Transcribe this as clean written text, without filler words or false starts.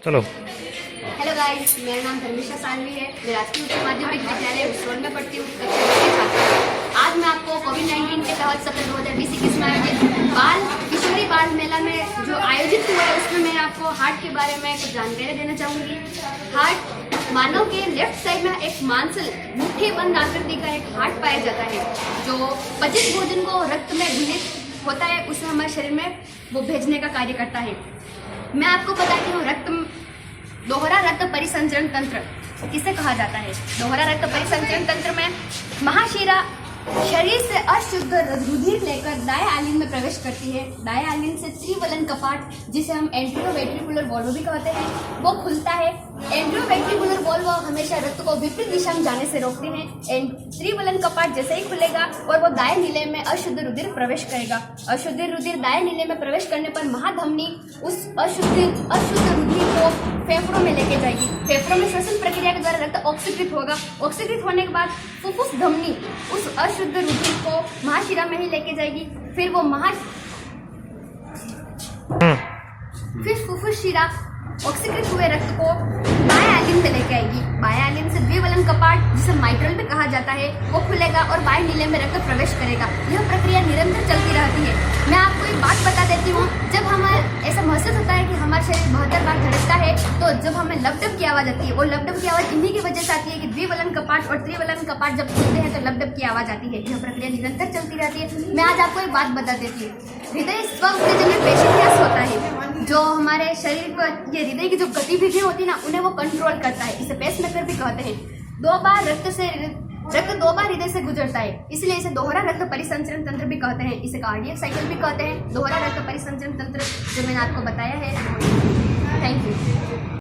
चलो। Hello guys, मेरा नाम धर्मिष्ठा सानवी है। मैं राजकीय उच्च माध्यमिक विद्यालय उसरोन में पढ़ती हूँ, कक्षा 9 की छात्रा हूँ। आज मैं आपको कोविड-19 के तहत सत्र 2020-21 में आयोजित किशोरी बाल मेला में जो आयोजित हुआ है उसमें मैं आपको हार्ट के बारे में कुछ जानकारी देना चाहूँगी। हार्ट मानव के लेफ्ट साइड में एक मांसल मुट्ठी बंद आकृति का एक हार्ट पाया जाता है जो पचित भोजन को रक्त में घुलित होता है, उसे हमारे शरीर में वो भेजने का कार्य करता है। मैं आपको बताती हूँ दोहरा रक्त परिसंचरण तंत्र किसे कहा जाता है। दोहरा रक्त परिसंचरण तंत्र में महाशिरा शरीर से अशुद्ध रुधिर लेकर दाएं आलिन में प्रवेश करती है। दाएं आलिन से त्रिवलन कपाट, जिसे हम एंट्रोवेट्रिकुलर वॉल्व भी कहते हैं, वो खुलता है। एंट्रोवेट्रिकुलर वॉल्व हमेशा रक्त को विपरीत दिशा में जाने से रोकते हैं। त्रिवलन कपाट जैसे ही खुलेगा और वो दाएं नीले में अशुद्ध रुधिर प्रवेश करेगा। अशुद्ध रुधिर दाएं नीले में प्रवेश करने पर महाधमनी उस अशुद्ध रुधिर को फेफड़ों में लेके जाएगी। फेफड़ों में श्वसन प्रक्रिया के द्वारा रक्त ऑक्सीकृत होगा। ऑक्सीकृत होने के बाद फुफ्फुस धमनी उस अशुद्ध रुधिर को महाशिरा में ही लेके जाएगी। फिर वो फिर फुफ्फुस शिरा ऑक्सीकृत हुए रक्त को बाएं आलिन में लेके आएगी। बाएं आलिन से द्विवलन कपाट, जिसे माइट्रल भी कहा जाता है, वो खुलेगा और बाएं नीले में रक्त प्रवेश करेगा। यह प्रक्रिया निरंतर चलती रहती है। मैं आपको एक बात बता देती हूँ, जब हमारे ऐसा महसूस होता है कि हमारा शरीर 72 बार धड़कता है, तो जब हमें लपडप की आवाज आती है, वो लपडप की आवाज इन्हीं की वजह से आती है कि द्विवलन कपाट और त्रिवलन कपाट जब खुलते हैं तो लपडप की आवाज आती है। यह प्रक्रिया निरंतर चलती रहती है। मैं आज आपको एक बात बता देती हूँ, हृदय स्व उत्तेजन पेशिन्यास होता है, जो हमारे शरीर को ये हृदय की जो गतिविधियां होती है ना, उन्हें वो कंट्रोल करता है। इसे पेसमेकर भी कहते हैं। रक्त दो बार हृदय से गुजरता है, इसलिए इसे दोहरा रक्त परिसंचरण तंत्र भी कहते हैं। इसे कार्डियक साइकिल भी कहते हैं। दोहरा रक्त परिसंचरण तंत्र जो मैंने आपको बताया है। Thank you.